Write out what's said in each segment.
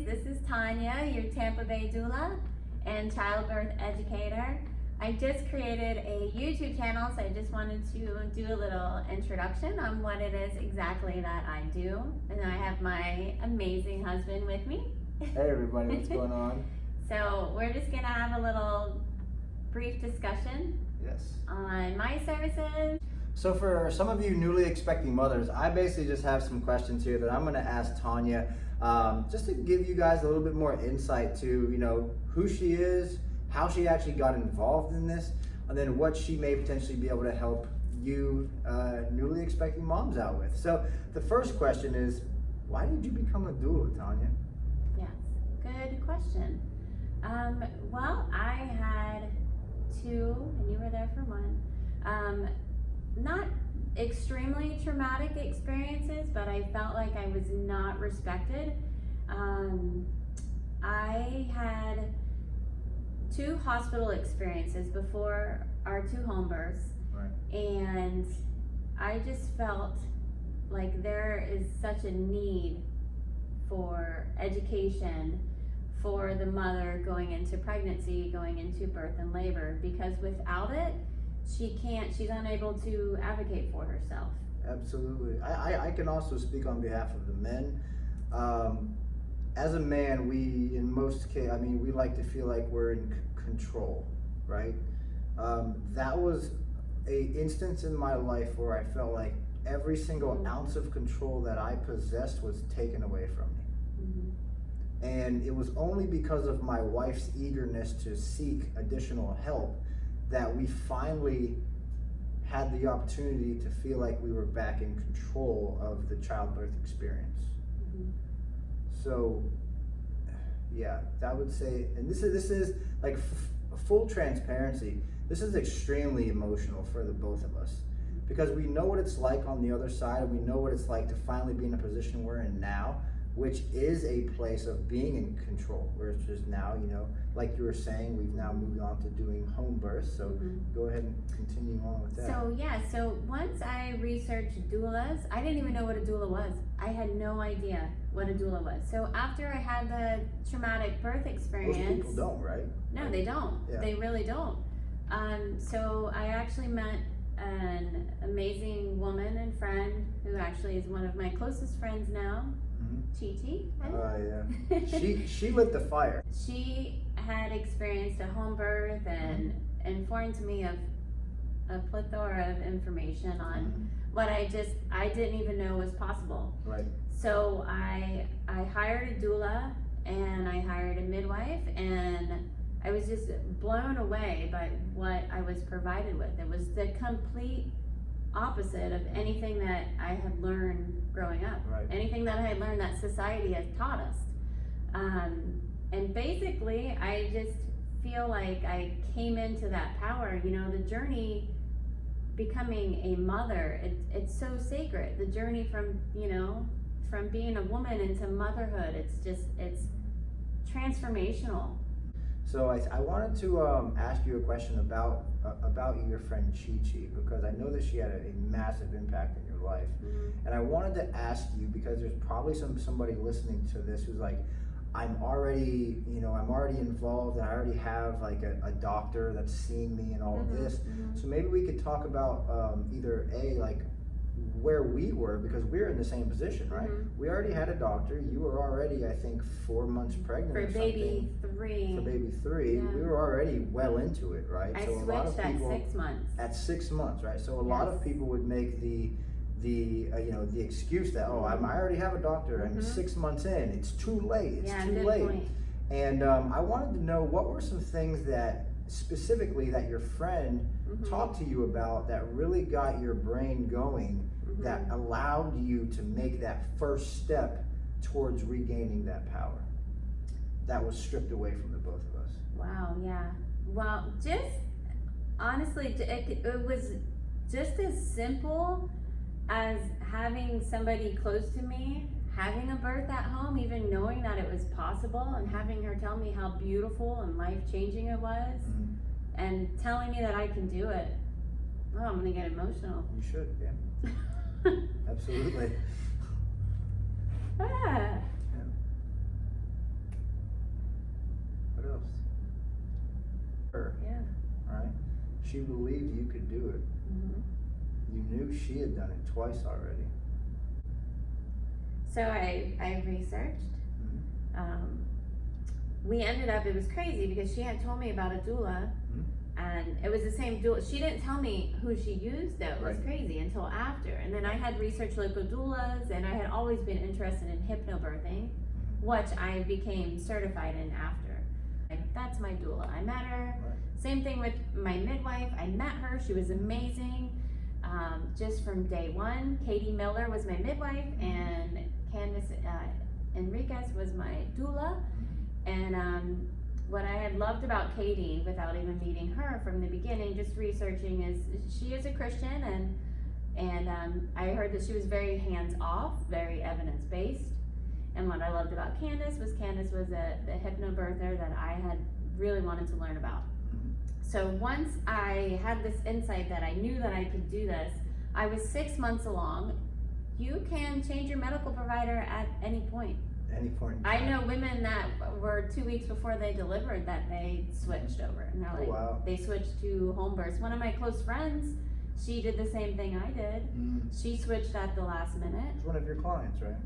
This is Tanya, your Tampa Bay doula and childbirth educator. I just created a YouTube channel, so I just wanted to do a little introduction on what it is exactly that I do. And I have my amazing husband with me. Hey everybody, what's going on? So we're just gonna have a little brief discussion on my services. So for some of you newly expecting mothers, I basically just have some questions here that I'm going to ask Tanya, just to give you guys a little bit more insight to, who she is, how she actually got involved in this, and then what she may potentially be able to help you newly expecting moms out with. So the first question is, why did you become a doula, Tanya? Yes, good question. Well, I had two, and you were there for one. Not extremely traumatic experiences, but I felt like I was not respected. I had two hospital experiences before our two home births, Right. and I just felt like there is such a need for education for the mother going into pregnancy, going into birth and labor, because without it, she's unable to advocate for herself. Absolutely. I can also speak on behalf of the men. As a man, we, in most cases, we like to feel like we're in control, right? That was a instance in my life where I felt like every single ounce of control that I possessed was taken away from me. Mm-hmm. And it was only because of my wife's eagerness to seek additional help that we finally had the opportunity to feel like we were back in control of the childbirth experience. Mm-hmm. So, yeah, that would say, and this is like full transparency. This is extremely emotional for the both of us, because we know what it's like on the other side, and we know what it's like to finally be in a position we're in now, which is a place of being in control, where it's just now, like you were saying, we've now moved on to doing home births. So go ahead and continue on with that. So once I researched doulas, I didn't even know what a doula was. I had no idea what a doula was. So after I had the traumatic birth experience. Most people don't, right? No, they don't. Yeah. They really don't. So I actually met an amazing woman and friend who actually is one of my closest friends now. Chi-Chi. Yeah. She lit the fire. She had experienced a home birth and informed me of a plethora of information on what I didn't even know was possible. Right. So I hired a doula and I hired a midwife, and I was just blown away by what I was provided with. It was the complete opposite of anything that I had learned growing up, Right. anything that I had learned that society has taught us. And basically, I just feel like I came into that power. The journey becoming a mother, it's so sacred. The journey from being a woman into motherhood, it's transformational. So I wanted to ask you a question about your friend Chi-Chi, because I know that she had a massive impact in your life. And I wanted to ask you, because there's probably somebody listening to this who's like, I'm already involved, and I already have like a doctor that's seeing me and all of this. So maybe we could talk about either where we were, because we're in the same position, right? We already had a doctor. You were already, I think, 4 months pregnant For baby 3. For baby 3, Yeah. we were already well into it, right? I So a lot of switched people, at 6 months. At 6 months, right? So a lot of people would make the excuse that, I already have a doctor. I'm 6 months in. It's too late. It's too late. Point. And I wanted to know, what were some things that specifically that your friend talked to you about that really got your brain going, that allowed you to make that first step towards regaining that power that was stripped away from the both of us? Wow, yeah. Well, just honestly, it was just as simple as having somebody close to me, having a birth at home, even knowing that it was possible, and having her tell me how beautiful and life-changing it was, and telling me that I can do it. Oh, I'm gonna get emotional. You should, yeah. Absolutely. Ah. She believed you could do it. You knew she had done it twice already. So I researched. We ended up, it was crazy because she had told me about a doula, and it was the same doula. She didn't tell me who she used though. It was crazy until after. And then I had researched local doulas, and I had always been interested in hypnobirthing, which I became certified in after. That's my doula. I met her. Same thing with my midwife. I met her. She was amazing. Just from day one. Katie Miller was my midwife, and Candace Enriquez was my doula. And what I had loved about Katie, without even meeting her from the beginning, just researching, is she is a Christian, and I heard that she was very hands-off, very evidence-based. And what I loved about Candace was the hypnobirther that I had really wanted to learn about. So once I had this insight that I knew that I could do this, I was 6 months along. You can change your medical provider at any point. Any point in I time. know women that were 2 weeks before they delivered that they switched over, and they're like, they switched to home births. One of my close friends, she did the same thing I did. She switched at the last minute. It's one of your clients, right?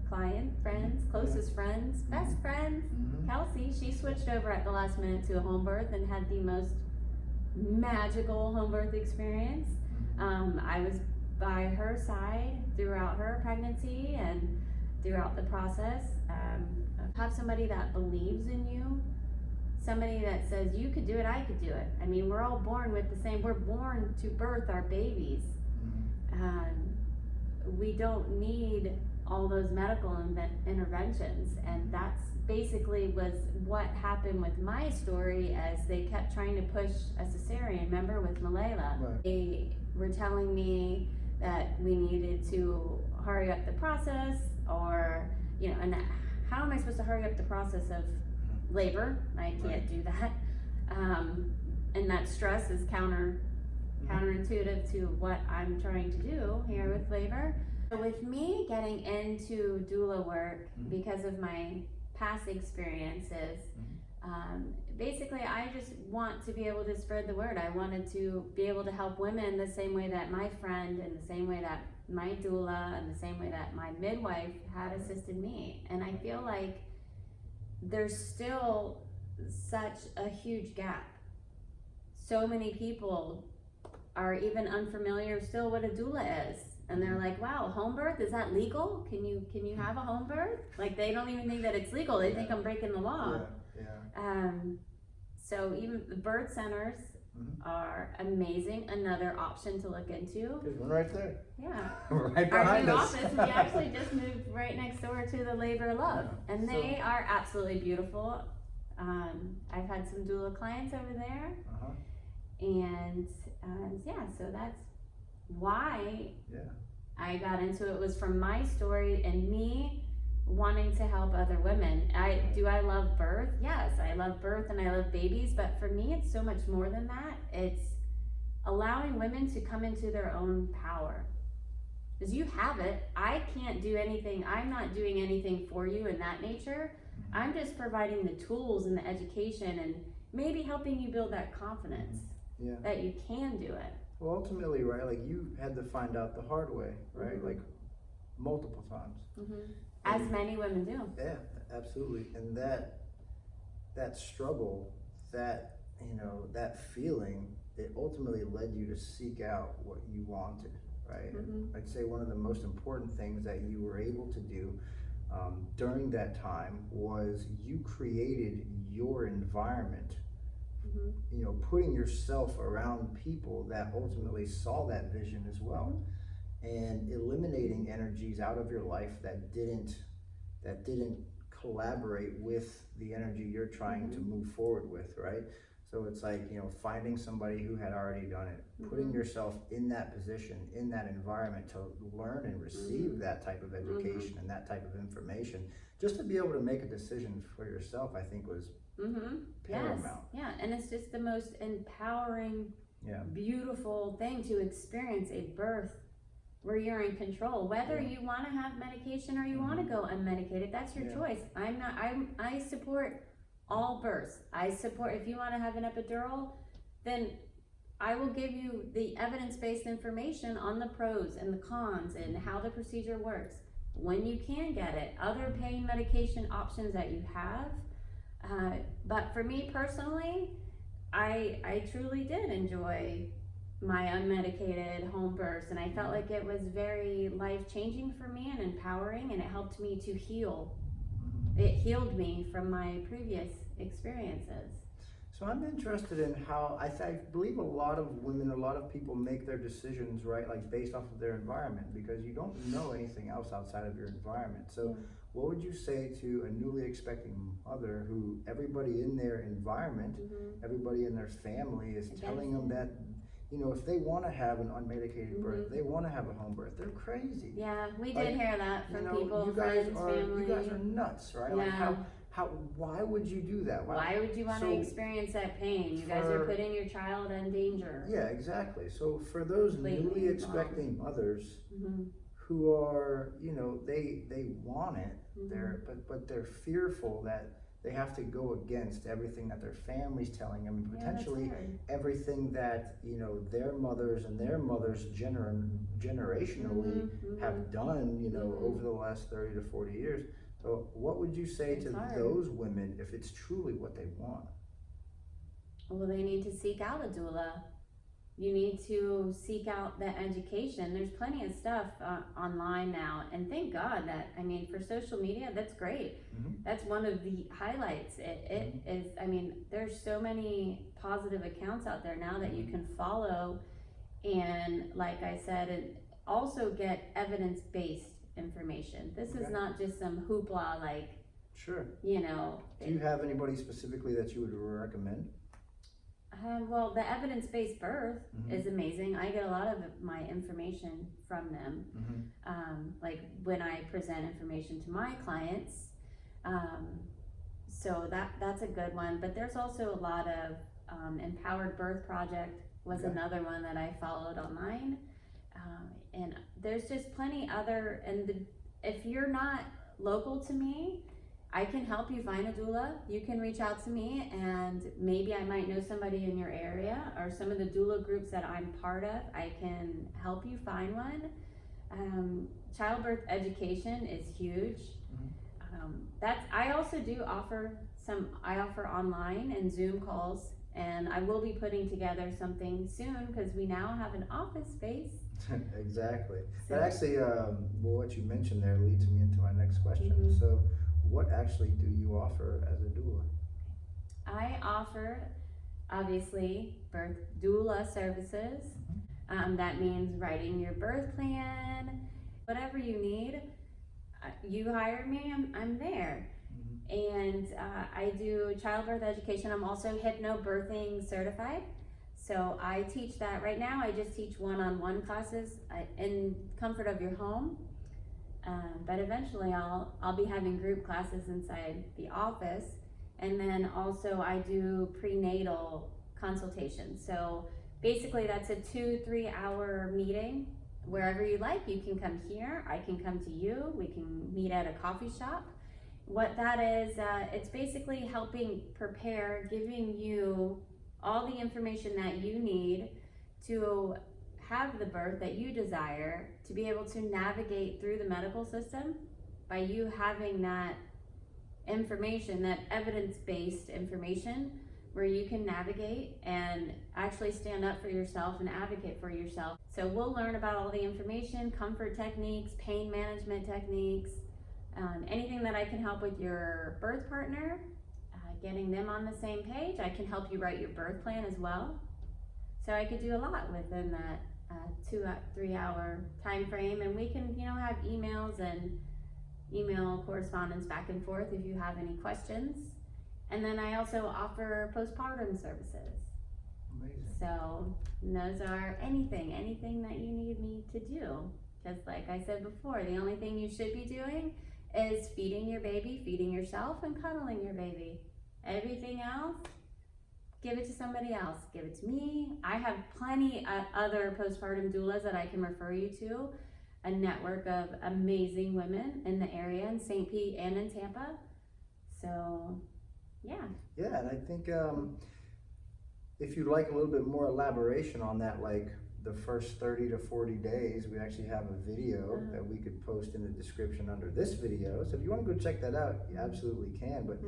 Client, friends, closest friends, best friends. Kelsey, she switched over at the last minute to a home birth and had the most magical home birth experience. I was by her side throughout her pregnancy and throughout the process. Have somebody that believes in you, somebody that says you could do it, I could do it. I mean, we're all born with the same, we're born to birth our babies. We don't need all those medical interventions, and that's basically was what happened with my story as they kept trying to push a cesarean. Remember with Malayla, they were telling me that we needed to hurry up the process, or and how am I supposed to hurry up the process of labor? I can't do that. And that stress is counterintuitive to what I'm trying to do here with labor. So with me getting into doula work because of my past experiences, basically I just want to be able to spread the word. I wanted to be able to help women the same way that my friend, and the same way that my doula, and the same way that my midwife had assisted me. And I feel like there's still such a huge gap. So many people are even unfamiliar still what a doula is. And they're like, wow, home birth, is that legal? Can you have a home birth? Like, they don't even think that it's legal. They think I'm breaking the law. So even the birth centers are amazing. Another option to look into. There's one right there. Yeah. Right Our behind new us. office, we actually just moved right next door to the Labor Love. And they are absolutely beautiful. I've had some doula clients over there. And so that's why I got into it, was from my story and me wanting to help other women. Do I love birth? Yes, I love birth and I love babies, but for me it's so much more than that. It's allowing women to come into their own power. Because you have it. I can't do anything. I'm not doing anything for you in that nature. I'm just providing the tools and the education and maybe helping you build that confidence that you can do it. Well, ultimately, right, like you had to find out the hard way, right? Like multiple times. As many women do. Yeah, absolutely. And that struggle, that feeling, it ultimately led you to seek out what you wanted, right? I'd say one of the most important things that you were able to do during that time was you created your environment. Putting yourself around people that ultimately saw that vision as well, and eliminating energies out of your life that didn't collaborate with the energy you're trying to move forward with, right? So it's like, finding somebody who had already done it, putting yourself in that position, in that environment to learn and receive that type of education and that type of information, just to be able to make a decision for yourself, I think was paramount. Yes. And it's just the most empowering, beautiful thing to experience a birth where you're in control. Whether you want to have medication or you want to go unmedicated, that's your choice. I support all births. I support, if you want to have an epidural, then I will give you the evidence-based information on the pros and the cons and how the procedure works, when you can get it, other pain medication options that you have. But for me personally, I truly did enjoy my unmedicated home births, and I felt like it was very life-changing for me and empowering, and it helped me to heal. It healed me from my previous experiences. So I'm interested in how, I believe a lot of women, a lot of people make their decisions, right, like based off of their environment, because you don't know anything else outside of your environment. So what would you say to a newly expecting mother who everybody in their environment, everybody in their family is telling them that, you know, if they want to have an unmedicated birth, they want to have a home birth, they're crazy. Yeah, we did hear that from people, you friends, family. You guys are nuts, right? Yeah. Like why would you do that? Why would you want to experience that pain? You guys are putting your child in danger. Yeah, exactly. So for those newly expecting mothers who are, you know, they want it, but they're fearful that they have to go against everything that their family's telling them, and potentially everything that, you know, their mothers and their mothers generationally have done, you know, over the last 30 to 40 years. So what would you say to those women if it's truly what they want? Well, they need to seek out a doula. You need to seek out the education. There's plenty of stuff online now, and thank God that, I mean, for social media, that's great. That's one of the highlights. It is, I mean, there's so many positive accounts out there now that you can follow, and like I said, and also get evidence-based information. This is not just some hoopla, like, you know. Do you have anybody specifically that you would recommend? Well, the evidence-based birth is amazing. I get a lot of my information from them. Like when I present information to my clients. So that's a good one. But there's also a lot of Empowered Birth Project was another one that I followed online. And there's just plenty other, and if you're not local to me, I can help you find a doula. You can reach out to me, and maybe I might know somebody in your area, or some of the doula groups that I'm part of, I can help you find one. Childbirth education is huge. I also do offer I offer online and Zoom calls, and I will be putting together something soon because we now have an office space. Exactly. That actually, well, what you mentioned there leads me into my next question. So what actually do you offer as a doula? I offer, obviously, birth doula services. That means writing your birth plan, whatever you need. You hire me, I'm there. And I do childbirth education. I'm also hypnobirthing certified. So I teach that right now. I just teach one-on-one classes in comfort of your home. But eventually I'll be having group classes inside the office. And then also I do prenatal consultations. So basically that's a 2-3 hour meeting. Wherever you like, you can come here, I can come to you, we can meet at a coffee shop. What that is, it's basically helping prepare, giving you all the information that you need to have the birth that you desire, to be able to navigate through the medical system by you having that information, that evidence-based information, where you can navigate and actually stand up for yourself and advocate for yourself. So we'll learn about all the information, comfort techniques, pain management techniques, anything that I can help with your birth partner, getting them on the same page. I can help you write your birth plan as well. So I could do a lot within that 2-3 hour time frame, and we can, have emails and email correspondence back and forth if you have any questions. And then I also offer postpartum services. Amazing. So those are anything that you need me to do. Just like I said before, the only thing you should be doing is feeding your baby, feeding yourself, and cuddling your baby. Everything else, give it to somebody else. Give it to me. I have plenty of other postpartum doulas that I can refer you to. A network of amazing women in the area in St. Pete and in Tampa. So, yeah. Yeah, and I think if you'd like a little bit more elaboration on that, like the first 30 to 40 days, we actually have a video that we could post in the description under this video. So if you want to go check that out, you absolutely can. But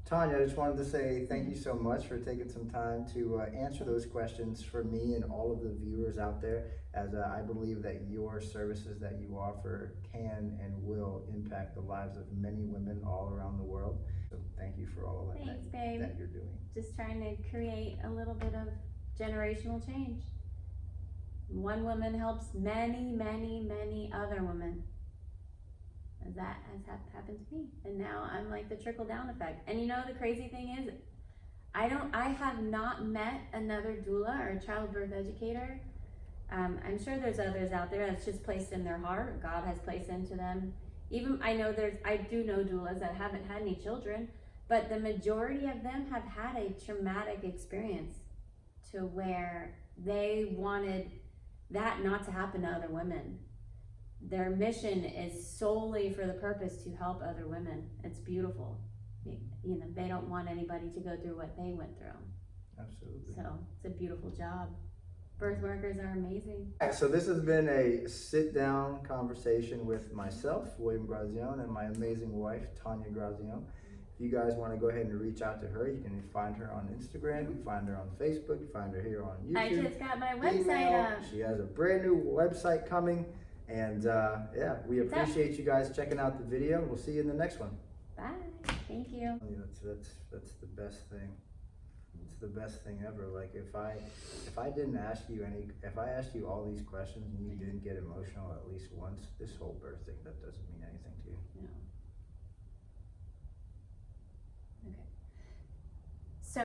Tanya, I just wanted to say thank you so much for taking some time to answer those questions for me and all of the viewers out there, as I believe that your services that you offer can and will impact the lives of many women all around the world. So thank you for all of that, Thanks, babe. that you're doing. Just trying to create a little bit of generational change. One woman helps many, many, many other women. And that has happened to me. And now I'm like the trickle down effect. And you know, the crazy thing is, I have not met another doula or childbirth educator. I'm sure there's others out there that's just placed in their heart. God has placed into them. Even I do know doulas that haven't had any children, but the majority of them have had a traumatic experience to where they wanted that not to happen to other women. Their mission is solely for the purpose to help other women. It's beautiful. You know, they don't want anybody to go through what they went through. Absolutely. So it's a beautiful job. Birth workers are amazing. So this has been a sit-down conversation with myself, William Grazione, and my amazing wife, Tanya Grazione. If you guys want to go ahead and reach out to her, you can find her on Instagram, you can find her on Facebook, you can find her here on YouTube. I just got my website email. up. She has a brand new website coming. And yeah, we appreciate you guys checking out the video. We'll see you in the next one. Bye. Thank you. That's the best thing. It's the best thing ever. Like if I asked you all these questions and you didn't get emotional at least once, this whole birth thing, that doesn't mean anything to you. No.